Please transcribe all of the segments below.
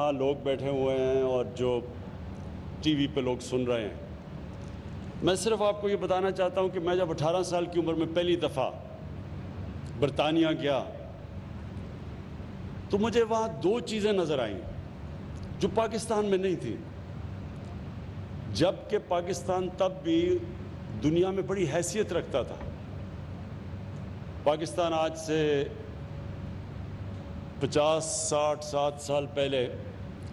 یہاں لوگ بیٹھے ہوئے ہیں اور جو ٹی وی پہ لوگ سن رہے ہیں، میں صرف آپ کو یہ بتانا چاہتا ہوں کہ میں جب 18 سال کی عمر میں پہلی دفعہ برطانیہ گیا تو مجھے وہاں دو چیزیں نظر آئیں جو پاکستان میں نہیں تھی، جبکہ پاکستان تب بھی دنیا میں بڑی حیثیت رکھتا تھا۔ پاکستان آج سے 50 60 60 سال پہلے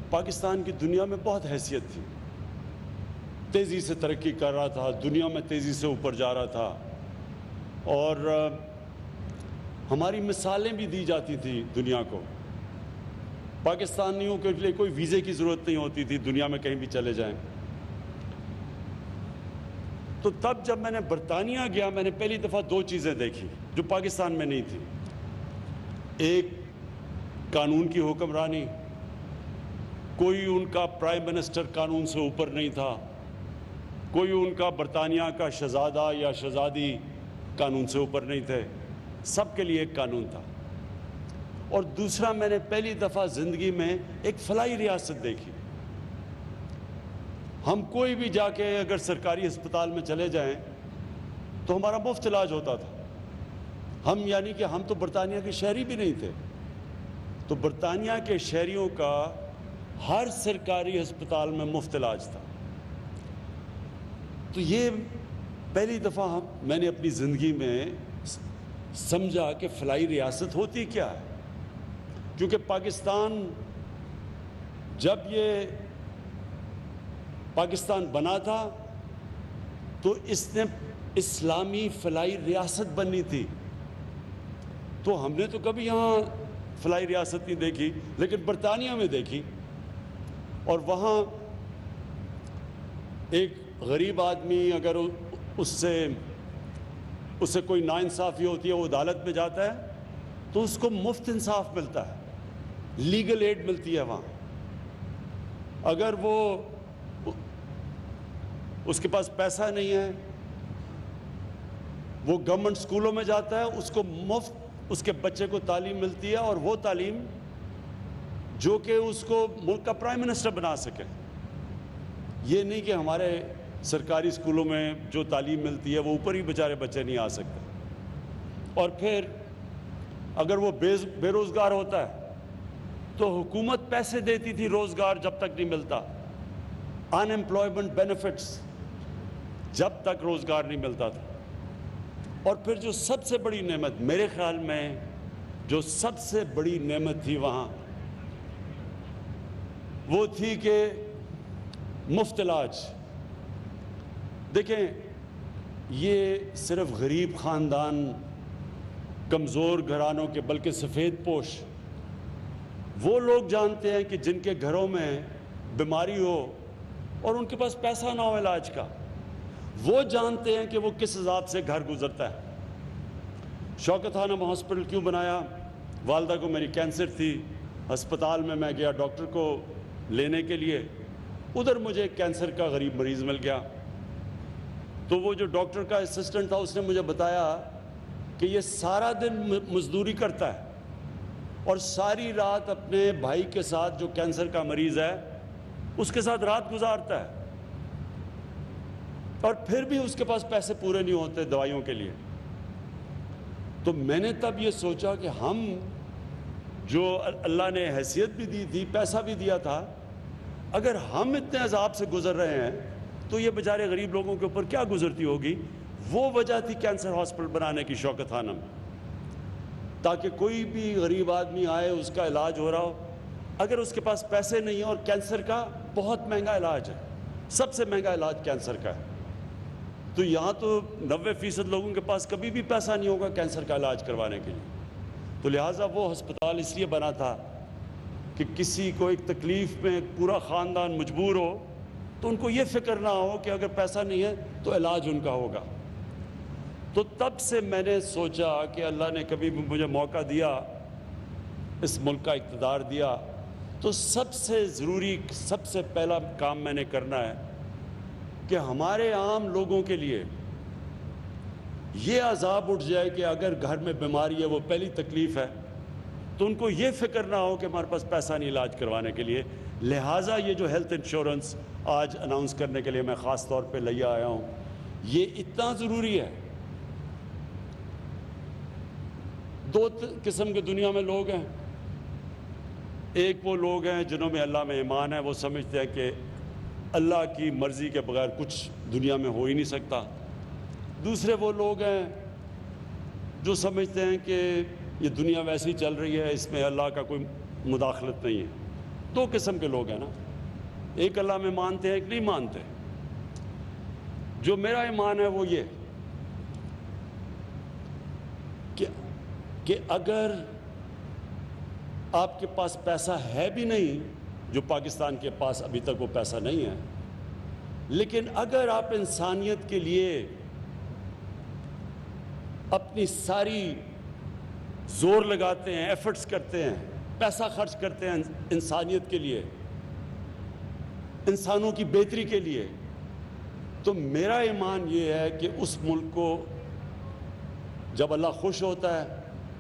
پاکستان کی دنیا میں بہت حیثیت تھی، تیزی سے ترقی کر رہا تھا، دنیا میں تیزی سے اوپر جا رہا تھا، اور ہماری مثالیں بھی دی جاتی تھی دنیا کو۔ پاکستانیوں کے لیے کوئی ویزے کی ضرورت نہیں ہوتی تھی، دنیا میں کہیں بھی چلے جائیں۔ تو تب جب میں نے برطانیہ گیا، میں نے پہلی دفعہ دو چیزیں دیکھی جو پاکستان میں نہیں تھی۔ ایک، قانون کی حکمرانی، کوئی ان کا پرائم منسٹر قانون سے اوپر نہیں تھا، کوئی ان کا برطانیہ کا شہزادہ یا شہزادی قانون سے اوپر نہیں تھے، سب کے لیے ایک قانون تھا۔ اور دوسرا، میں نے پہلی دفعہ زندگی میں ایک فلاحی ریاست دیکھی۔ ہم کوئی بھی جا کے اگر سرکاری ہسپتال میں چلے جائیں تو ہمارا مفت علاج ہوتا تھا۔ ہم یعنی کہ ہم تو برطانیہ کے شہری بھی نہیں تھے، تو برطانیہ کے شہریوں کا ہر سرکاری ہسپتال میں مفت علاج تھا۔ تو یہ پہلی دفعہ میں نے اپنی زندگی میں سمجھا کہ فلاحی ریاست ہوتی کیا ہے، کیونکہ پاکستان جب یہ پاکستان بنا تھا تو اس نے اسلامی فلاحی ریاست بننی تھی، تو ہم نے تو کبھی یہاں فلاحی ریاست نہیں دیکھی، لیکن برطانیہ میں دیکھی۔ اور وہاں ایک غریب آدمی اگر اس سے کوئی ناانصافی ہوتی ہے، وہ عدالت میں جاتا ہے تو اس کو مفت انصاف ملتا ہے، لیگل ایڈ ملتی ہے وہاں۔ اگر اس کے پاس پیسہ نہیں ہے، وہ گورنمنٹ اسکولوں میں جاتا ہے، اس کو مفت اس کے بچے کو تعلیم ملتی ہے، اور وہ تعلیم جو کہ اس کو ملک کا پرائم منسٹر بنا سکے۔ یہ نہیں کہ ہمارے سرکاری اسکولوں میں جو تعلیم ملتی ہے وہ اوپر ہی بیچارے بچے نہیں آ سکتے۔ اور پھر اگر وہ بے روزگار ہوتا ہے تو حکومت پیسے دیتی تھی روزگار جب تک نہیں ملتا، ان ایمپلائمنٹ بینیفٹس جب تک روزگار نہیں ملتا تھا۔ اور پھر جو سب سے بڑی نعمت میرے خیال میں، جو سب سے بڑی نعمت تھی وہاں، وہ تھی کہ مفت علاج۔ دیکھیں، یہ صرف غریب خاندان، کمزور گھرانوں کے، بلکہ سفید پوش وہ لوگ جانتے ہیں کہ جن کے گھروں میں بیماری ہو اور ان کے پاس پیسہ نہ ہو علاج کا، وہ جانتے ہیں کہ وہ کس حساب سے گھر گزرتا ہے۔ شوکت خانم ہاسپٹل کیوں بنایا؟ والدہ کو میری کینسر تھی، ہسپتال میں گیا ڈاکٹر کو لینے کے لیے، ادھر مجھے کینسر کا غریب مریض مل گیا۔ تو وہ جو ڈاکٹر کا اسسٹنٹ تھا، اس نے مجھے بتایا کہ یہ سارا دن مزدوری کرتا ہے اور ساری رات اپنے بھائی کے ساتھ جو کینسر کا مریض ہے اس کے ساتھ رات گزارتا ہے، اور پھر بھی اس کے پاس پیسے پورے نہیں ہوتے دوائیوں کے لیے۔ تو میں نے تب یہ سوچا کہ ہم جو اللہ نے حیثیت بھی دی تھی، پیسہ بھی دیا تھا، اگر ہم اتنے عذاب سے گزر رہے ہیں تو یہ بیچارے غریب لوگوں کے اوپر کیا گزرتی ہوگی۔ وہ وجہ تھی کینسر ہاسپٹل بنانے کی شوکت خانم، تاکہ کوئی بھی غریب آدمی آئے، اس کا علاج ہو رہا ہو۔ اگر اس کے پاس پیسے نہیں ہیں، اور کینسر کا بہت مہنگا علاج ہے، سب سے مہنگا علاج کینسر کا ہے، تو یہاں تو 90% لوگوں کے پاس کبھی بھی پیسہ نہیں ہوگا کینسر کا علاج کروانے کے لیے۔ تو لہٰذا وہ ہسپتال اس لیے بنا تھا کہ کسی کو ایک تکلیف میں پورا خاندان مجبور ہو تو ان کو یہ فکر نہ ہو کہ اگر پیسہ نہیں ہے تو علاج ان کا ہوگا۔ تو تب سے میں نے سوچا کہ اللہ نے کبھی بھی مجھے موقع دیا، اس ملک کا اقتدار دیا، تو سب سے ضروری، سب سے پہلا کام میں نے کرنا ہے کہ ہمارے عام لوگوں کے لیے یہ عذاب اٹھ جائے کہ اگر گھر میں بیماری ہے، وہ پہلی تکلیف ہے، تو ان کو یہ فکر نہ ہو کہ ہمارے پاس پیسہ نہیں علاج کروانے کے لیے. لہٰذا یہ جو ہیلتھ انشورنس آج اناؤنس کرنے کے لیے میں خاص طور پہ لے آیا ہوں, یہ اتنا ضروری ہے. دو قسم کے دنیا میں لوگ ہیں. ایک وہ لوگ ہیں جنہوں میں اللہ میں ایمان ہے, وہ سمجھتے ہیں کہ اللہ کی مرضی کے بغیر کچھ دنیا میں ہو ہی نہیں سکتا. دوسرے وہ لوگ ہیں جو سمجھتے ہیں کہ یہ دنیا ویسی چل رہی ہے, اس میں اللہ کا کوئی مداخلت نہیں ہے. دو قسم کے لوگ ہیں نا, ایک اللہ میں مانتے ہیں, ایک نہیں مانتے. جو میرا ایمان ہے وہ یہ کہ اگر آپ کے پاس پیسہ ہے بھی نہیں, جو پاکستان کے پاس ابھی تک وہ پیسہ نہیں ہے, لیکن اگر آپ انسانیت کے لیے اپنی ساری زور لگاتے ہیں, ایفرٹس کرتے ہیں, پیسہ خرچ کرتے ہیں انسانیت کے لیے, انسانوں کی بہتری کے لیے, تو میرا ایمان یہ ہے کہ اس ملک کو جب اللہ خوش ہوتا ہے,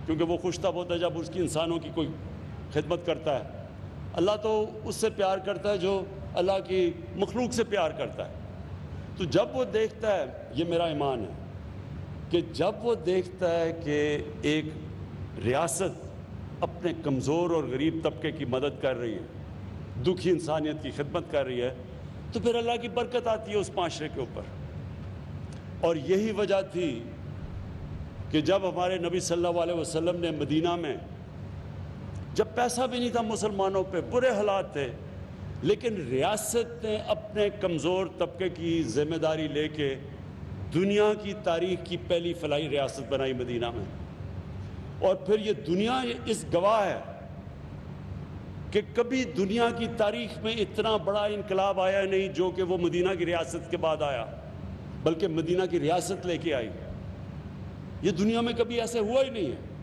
کیونکہ وہ خوش تب ہوتا ہے جب اس کی انسانوں کی کوئی خدمت کرتا ہے. اللہ تو اس سے پیار کرتا ہے جو اللہ کی مخلوق سے پیار کرتا ہے. تو جب وہ دیکھتا ہے, یہ میرا ایمان ہے کہ جب وہ دیکھتا ہے کہ ایک ریاست اپنے کمزور اور غریب طبقے کی مدد کر رہی ہے, دکھی انسانیت کی خدمت کر رہی ہے, تو پھر اللہ کی برکت آتی ہے اس معاشرے کے اوپر. اور یہی وجہ تھی کہ جب ہمارے نبی صلی اللہ علیہ وسلم نے مدینہ میں, جب پیسہ بھی نہیں تھا مسلمانوں پہ, برے حالات تھے, لیکن ریاست نے اپنے کمزور طبقے کی ذمہ داری لے کے دنیا کی تاریخ کی پہلی فلاحی ریاست بنائی مدینہ میں. اور پھر یہ دنیا اس گواہ ہے کہ کبھی دنیا کی تاریخ میں اتنا بڑا انقلاب آیا نہیں جو کہ وہ مدینہ کی ریاست کے بعد آیا, بلکہ مدینہ کی ریاست لے کے آئی. یہ دنیا میں کبھی ایسے ہوا ہی نہیں ہے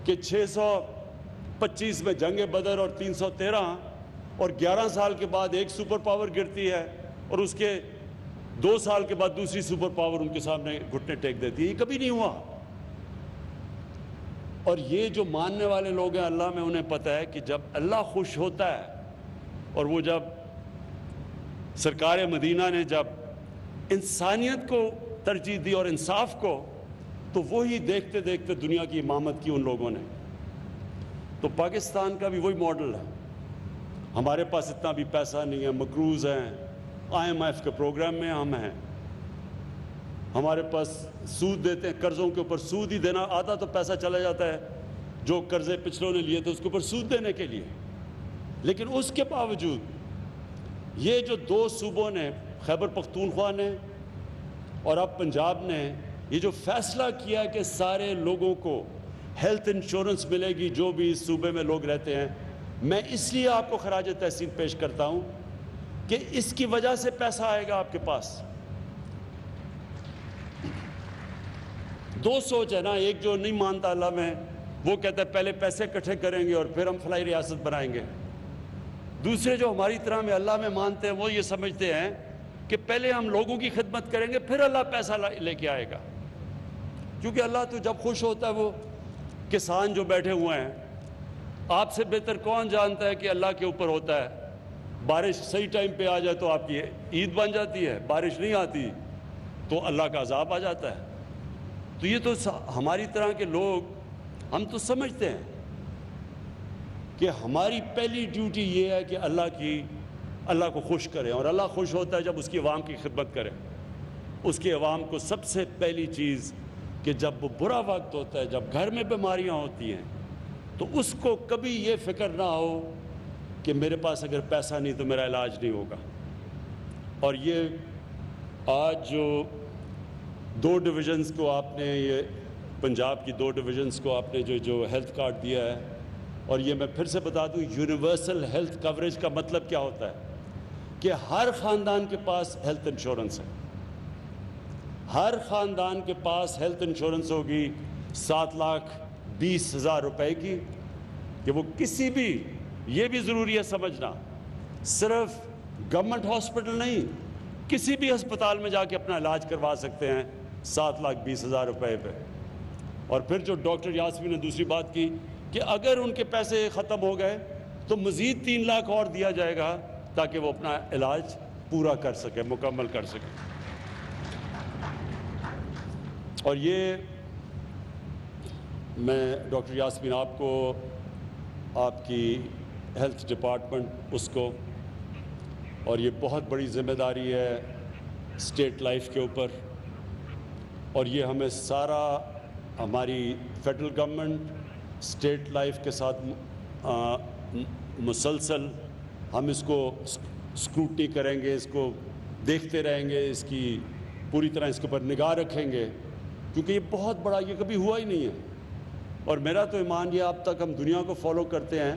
کہ 625 میں جنگ بدر اور 313 اور 11 سال کے بعد ایک سپر پاور گرتی ہے اور اس کے 2 سال کے بعد دوسری سپر پاور ان کے سامنے گھٹنے ٹیک دیتی ہے. یہ کبھی نہیں ہوا. اور یہ جو ماننے والے لوگ ہیں اللہ میں, انہیں پتہ ہے کہ جب اللہ خوش ہوتا ہے, اور وہ جب سرکار مدینہ نے جب انسانیت کو ترجیح دی اور انصاف کو, تو وہی دیکھتے دیکھتے دنیا کی امامت کی ان لوگوں نے. تو پاکستان کا بھی وہی ماڈل ہے. ہمارے پاس اتنا بھی پیسہ نہیں ہے, مقروض ہیں, IMF کے پروگرام میں ہم ہیں, ہمارے پاس سود دیتے ہیں, قرضوں کے اوپر سود ہی دینا, آدھا تو پیسہ چلا جاتا ہے جو قرضے پچھلوں نے لیے تھے اس کے اوپر سود دینے کے لیے. لیکن اس کے باوجود یہ جو 2 صوبوں نے, خیبر پختونخوا نے اور اب پنجاب نے, یہ جو فیصلہ کیا کہ سارے لوگوں کو ہیلتھ انشورنس ملے گی جو بھی اس صوبے میں لوگ رہتے ہیں, میں اس لیے آپ کو خراج تحسین پیش کرتا ہوں کہ اس کی وجہ سے پیسہ آئے گا آپ کے پاس. 2 سوچ ہے نا, ایک جو نہیں مانتا اللہ میں, وہ کہتا ہے پہلے پیسے اکٹھے کریں گے اور پھر ہم فلاحی ریاست بنائیں گے. دوسرے جو ہماری طرح میں اللہ میں مانتے ہیں, وہ یہ سمجھتے ہیں کہ پہلے ہم لوگوں کی خدمت کریں گے پھر اللہ پیسہ لے کے آئے گا. کیونکہ اللہ تو جب خوش ہوتا ہے, وہ کسان جو بیٹھے ہوئے ہیں, آپ سے بہتر کون جانتا ہے کہ اللہ کے اوپر ہوتا ہے. بارش صحیح ٹائم پہ آ جائے تو آپ کی عید بن جاتی ہے, بارش نہیں آتی تو اللہ کا عذاب آ جاتا ہے. تو یہ تو ہماری طرح کے لوگ, ہم تو سمجھتے ہیں کہ ہماری پہلی ڈیوٹی یہ ہے کہ اللہ کو خوش کریں, اور اللہ خوش ہوتا ہے جب اس کی عوام کی خدمت کریں. اس کی عوام کو سب سے پہلی چیز کہ جب وہ برا وقت ہوتا ہے, جب گھر میں بیماریاں ہوتی ہیں, تو اس کو کبھی یہ فکر نہ ہو کہ میرے پاس اگر پیسہ نہیں تو میرا علاج نہیں ہوگا. اور یہ آج جو 2 ڈویژنز کو آپ نے, یہ پنجاب کی 2 ڈویژنز کو آپ نے جو ہیلتھ کارڈ دیا ہے, اور یہ میں پھر سے بتا دوں, یونیورسل ہیلتھ کوریج کا مطلب کیا ہوتا ہے کہ ہر خاندان کے پاس ہیلتھ انشورنس ہے. ہر خاندان کے پاس ہیلتھ انشورنس ہوگی 7,20,000 روپے کی, کہ وہ کسی بھی, یہ بھی ضروری ہے سمجھنا, صرف گورنمنٹ ہاسپٹل نہیں, کسی بھی ہسپتال میں جا کے اپنا علاج کروا سکتے ہیں 7,20,000 روپے پہ. اور پھر جو ڈاکٹر یاسمین نے دوسری بات کی کہ اگر ان کے پیسے ختم ہو گئے تو مزید 3 لاکھ اور دیا جائے گا تاکہ وہ اپنا علاج پورا کر سکے، مکمل کر سکے. اور یہ میں ڈاکٹر یاسمین آپ کو، آپ کی ہیلتھ ڈپارٹمنٹ اس کو، اور یہ بہت بڑی ذمہ داری ہے اسٹیٹ لائف کے اوپر، اور یہ ہمیں سارا، ہماری فیڈرل گورنمنٹ اسٹیٹ لائف کے ساتھ مسلسل ہم اس کو اسکروٹنی کریں گے، اس کو دیکھتے رہیں گے، اس کی پوری طرح اس کے اوپر نگاہ رکھیں گے، کیونکہ یہ بہت بڑا، یہ کبھی ہوا ہی نہیں ہے. اور میرا تو ایمان یہ اب تک ہم دنیا کو فالو کرتے ہیں،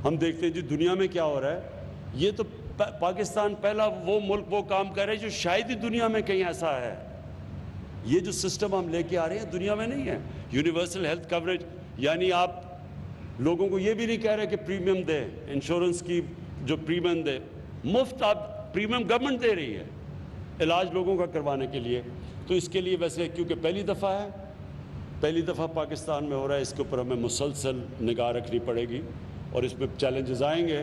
ہم دیکھتے ہیں جی دنیا میں کیا ہو رہا ہے. یہ تو پاکستان پہلا وہ ملک وہ کام کر رہے جو شاید ہی دنیا میں کہیں ایسا ہے. یہ جو سسٹم ہم لے کے آ رہے ہیں دنیا میں نہیں ہے. یونیورسل ہیلتھ کوریج، یعنی آپ لوگوں کو یہ بھی نہیں کہہ رہے کہ پریمیم دے، انشورنس کی جو پریمیم دے، مفت آپ پریمیم گورنمنٹ دے رہی ہے علاج لوگوں کا کروانے کے لیے. تو اس کے لیے ویسے کیونکہ پہلی دفعہ پاکستان میں ہو رہا ہے، اس کے اوپر ہمیں مسلسل نگاہ رکھنی پڑے گی، اور اس میں چیلنجز آئیں گے.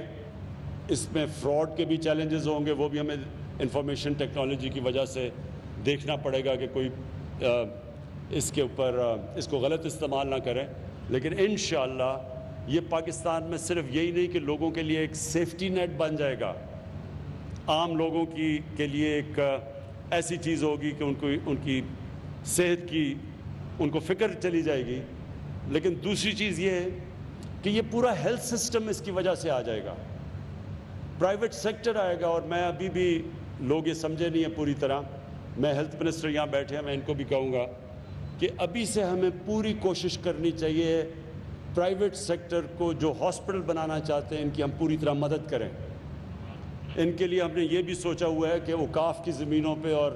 اس میں فراڈ کے بھی چیلنجز ہوں گے، وہ بھی ہمیں انفارمیشن ٹیکنالوجی کی وجہ سے دیکھنا پڑے گا کہ کوئی اس کے اوپر اس کو غلط استعمال نہ کرے. لیکن انشاءاللہ یہ پاکستان میں صرف یہی نہیں کہ لوگوں کے لیے ایک سیفٹی نیٹ بن جائے گا، عام لوگوں کے لیے ایک ایسی چیز ہوگی کہ ان کی صحت کی ان کو فکر چلی جائے گی. لیکن دوسری چیز یہ ہے کہ یہ پورا ہیلتھ سسٹم اس کی وجہ سے آ جائے گا، پرائیویٹ سیکٹر آئے گا. اور میں ابھی بھی لوگ یہ سمجھے نہیں ہیں پوری طرح، میں ہیلتھ منسٹر یہاں بیٹھے ہیں، میں ان کو بھی کہوں گا کہ ابھی سے ہمیں پوری کوشش کرنی چاہیے پرائیویٹ سیکٹر کو، جو ہاسپٹل بنانا چاہتے ہیں ان کی ہم پوری طرح مدد کریں. ان کے لیے ہم نے یہ بھی سوچا ہوا ہے کہ اوقاف کی زمینوں پہ اور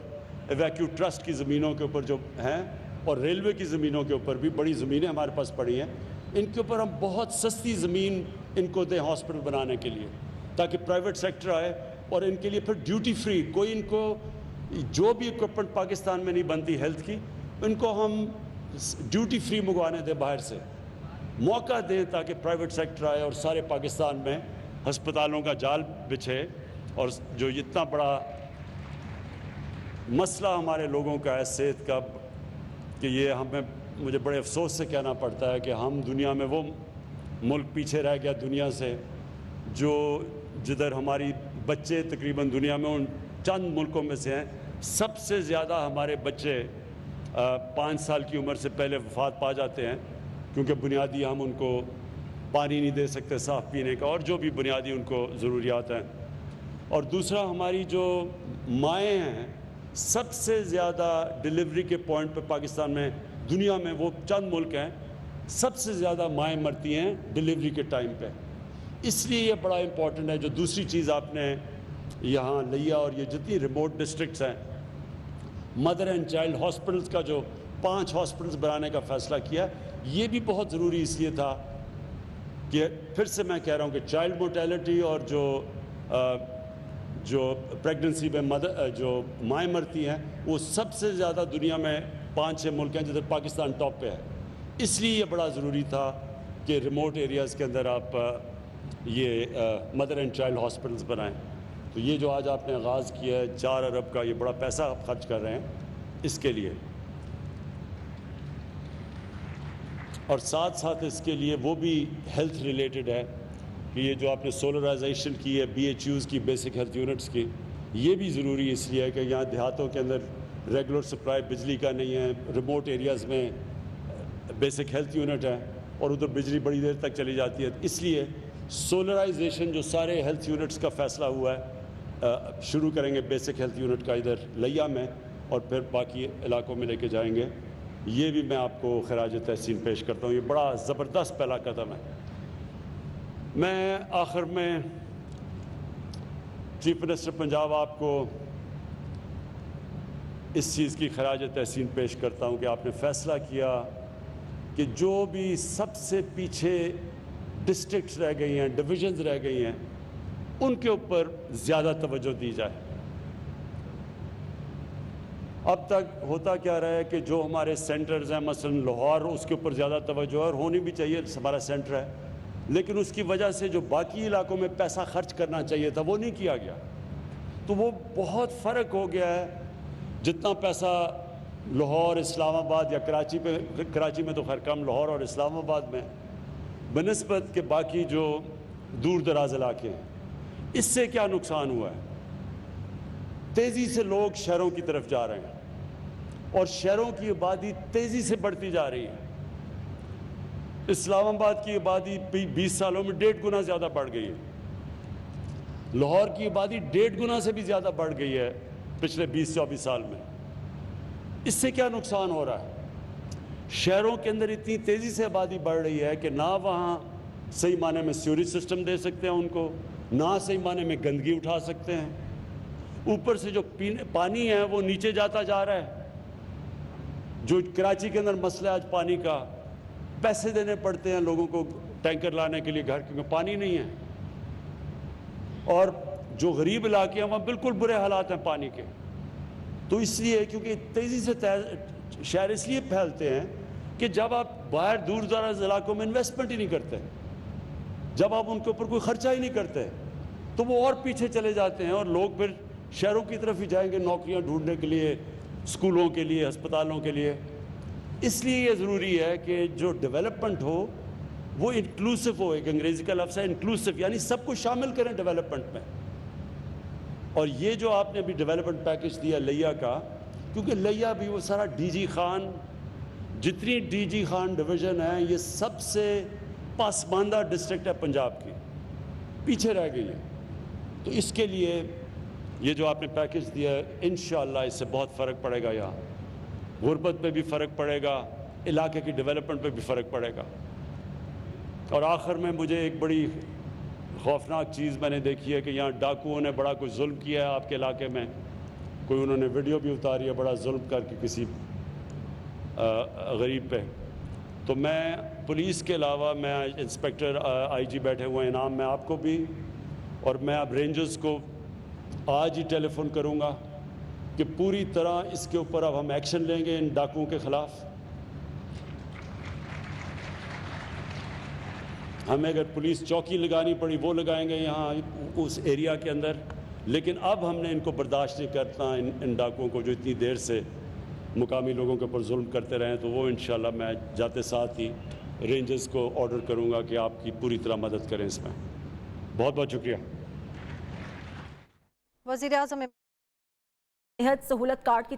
ایویکیو ٹرسٹ کی زمینوں کے اوپر جو ہیں، اور ریلوے کی زمینوں کے اوپر بھی بڑی زمینیں ہمارے پاس پڑی ہیں، ان کے اوپر ہم بہت سستی زمین ان کو دیں ہاسپٹل بنانے کے لیے، تاکہ پرائیویٹ سیکٹر آئے اور ان کے لیے پھر ڈیوٹی فری، کوئی ان کو جو بھی اکوپمنٹ پاکستان میں نہیں بنتی ہیلتھ کی، ان کو ہم ڈیوٹی فری منگوانے دیں باہر سے، موقع دیں تاکہ پرائیویٹ سیکٹر آئے اور سارے پاکستان میں ہسپتالوں کا جال بچھے. اور جو اتنا بڑا مسئلہ ہمارے لوگوں کا ہے صحت کا، کہ یہ مجھے بڑے افسوس سے کہنا پڑتا ہے کہ ہم دنیا میں وہ ملک پیچھے رہ گیا دنیا سے، جدھر ہماری بچے تقریباً دنیا میں ان چند ملکوں میں سے ہیں سب سے زیادہ ہمارے بچے 5 سال کی عمر سے پہلے وفات پا جاتے ہیں، کیونکہ بنیادی ہم ان کو پانی نہیں دے سکتے صاف پینے کا، اور جو بھی بنیادی ان کو ضروریات ہیں. اور دوسرا ہماری جو مائیں ہیں، سب سے زیادہ ڈیلیوری کے پوائنٹ پہ پاکستان میں، دنیا میں وہ چند ملک ہیں سب سے زیادہ مائیں مرتی ہیں ڈیلیوری کے ٹائم پہ. اس لیے یہ بڑا امپورٹنٹ ہے. جو دوسری چیز آپ نے یہاں لیا، اور یہ جتنی ریموٹ ڈسٹرکٹس ہیں، مدر اینڈ چائلڈ ہاسپٹلس کا جو 5 ہاسپٹلس بنانے کا فیصلہ کیا، یہ بھی بہت ضروری اس لیے تھا کہ پھر سے میں کہہ رہا ہوں کہ چائلڈ مورٹیلٹی اور جو پریگننسی میں جو مائیں مرتی ہیں، وہ سب سے زیادہ دنیا میں 5-6 ملک ہیں جدھر پاکستان ٹاپ پہ ہے. اس لیے یہ بڑا ضروری تھا کہ ریموٹ ایریاز کے اندر آپ یہ مدر اینڈ چائلڈ ہاسپٹلس بنائیں. تو یہ جو آج آپ نے آغاز کیا ہے 4 ارب کا، یہ بڑا پیسہ آپ خرچ کر رہے ہیں اس کے لیے. اور ساتھ ساتھ اس کے لیے وہ بھی ہیلتھ ریلیٹڈ ہے کہ یہ جو آپ نے سولرائزیشن کی ہے BHUs کی، بیسک ہیلتھ یونٹس کی، یہ بھی ضروری اس لیے ہے کہ یہاں دیہاتوں کے اندر ریگولر سپلائی بجلی کا نہیں ہے، ریموٹ ایریاز میں بیسک ہیلتھ یونٹ ہے اور ادھر بجلی بڑی دیر تک چلی جاتی ہے. اس لیے سولرائزیشن جو سارے ہیلتھ یونٹس کا فیصلہ ہوا ہے، شروع کریں گے بیسک ہیلتھ یونٹ کا ادھر لیا میں، اور پھر باقی علاقوں میں لے کے جائیں گے. یہ بھی میں آپ کو خراج تحسین پیش کرتا ہوں. یہ بڑا زبردست پہلا قدم ہے. میں آخر میں چیف منسٹر پنجاب آپ کو اس چیز کی خراج تحسین پیش کرتا ہوں کہ آپ نے فیصلہ کیا کہ جو بھی سب سے پیچھے ڈسٹرکٹس رہ گئی ہیں، ڈویژنز رہ گئی ہیں، ان کے اوپر زیادہ توجہ دی جائے. اب تک ہوتا کیا رہا ہے کہ جو ہمارے سینٹرز ہیں مثلا لاہور اس کے اوپر زیادہ توجہ اور ہونی بھی چاہیے، ہمارا سینٹر ہے، لیکن اس کی وجہ سے جو باقی علاقوں میں پیسہ خرچ کرنا چاہیے تھا وہ نہیں کیا گیا، تو وہ بہت فرق ہو گیا ہے۔ جتنا پیسہ لاہور، اسلام آباد یا کراچی میں تو خیر کم، لاہور اور اسلام آباد میں بنسبت کے باقی جو دور دراز علاقے ہیں، اس سے کیا نقصان ہوا ہے؟ تیزی سے لوگ شہروں کی طرف جا رہے ہیں اور شہروں کی آبادی تیزی سے بڑھتی جا رہی ہے۔ اسلام آباد کی آبادی 20 سالوں میں 1.5 گنا زیادہ بڑھ گئی ہے، لاہور کی آبادی 1.5 گنا سے بھی زیادہ بڑھ گئی ہے پچھلے 20-24 سال میں۔ اس سے کیا نقصان ہو رہا ہے؟ شہروں کے اندر اتنی تیزی سے آبادی بڑھ رہی ہے کہ نہ وہاں صحیح معنی میں سیوریج سسٹم دے سکتے ہیں ان کو، نہ صحیح معنی میں گندگی اٹھا سکتے ہیں، اوپر سے جو پانی ہے وہ نیچے جاتا جا رہا ہے۔ جو کراچی کے اندر مسئلہ ہے آج پانی کا، پیسے دینے پڑتے ہیں لوگوں کو ٹینکر لانے کے لیے گھر، کیونکہ پانی نہیں ہے، اور جو غریب علاقے ہیں وہاں بالکل برے حالات ہیں پانی کے۔ تو اس لیے کیونکہ تیزی سے شہر اس لیے پھیلتے ہیں کہ جب آپ باہر دور دراز علاقوں میں انویسٹمنٹ ہی نہیں کرتے، جب آپ ان کے اوپر کوئی خرچہ ہی نہیں کرتے، تو وہ اور پیچھے چلے جاتے ہیں اور لوگ پھر شہروں کی طرف ہی جائیں گے نوکریاں ڈھونڈنے کے لیے، اسکولوں کے لیے، ہسپتالوں کے لیے۔ اس لیے یہ ضروری ہے کہ جو ڈیولپمنٹ ہو وہ انکلوسیو ہو، ایک انگریزی کا لفظ ہے انکلوسیو، یعنی سب کو شامل کریں ڈیولپمنٹ میں۔ اور یہ جو آپ نے ابھی ڈیولپمنٹ پیکج دیا لیا کا، کیونکہ لیا بھی وہ سارا ڈی جی خان، جتنی ڈی جی خان ڈویژن ہے یہ سب سے پسماندہ ڈسٹرکٹ ہے پنجاب کی، پیچھے رہ گئی ہے۔ تو اس کے لیے یہ جو آپ نے پیکج دیا ہے انشاءاللہ اس سے بہت فرق پڑے گا، یہاں غربت پہ بھی فرق پڑے گا، علاقے کی ڈیولپمنٹ پہ بھی فرق پڑے گا۔ اور آخر میں مجھے ایک بڑی خوفناک چیز میں نے دیکھی ہے کہ یہاں ڈاکوؤں نے بڑا کوئی ظلم کیا ہے آپ کے علاقے میں، کوئی انہوں نے ویڈیو بھی اتاری ہے بڑا ظلم کر کے کسی غریب پہ۔ تو میں پولیس کے علاوہ میں انسپیکٹر آئی جی بیٹھے ہوئے ہیں انعام میں آپ کو بھی، اور میں اب رینجرز کو آج ہی ٹیلی فون کروں گا کہ پوری طرح اس کے اوپر اب ہم ایکشن لیں گے ان ڈاکوؤں کے خلاف۔ ہمیں اگر پولیس چوکی لگانی پڑی وہ لگائیں گے یہاں اس ایریا کے اندر، لیکن اب ہم نے ان کو برداشت نہیں کرتا، ان ڈاکوؤں کو جو اتنی دیر سے مقامی لوگوں کے اوپر ظلم کرتے رہے ہیں۔ تو وہ انشاءاللہ میں جاتے ساتھ ہی رینجرز کو آرڈر کروں گا کہ آپ کی پوری طرح مدد کریں اس میں۔ بہت بہت شکریہ۔ وزیر اعظم صحت سہولت کارڈ کی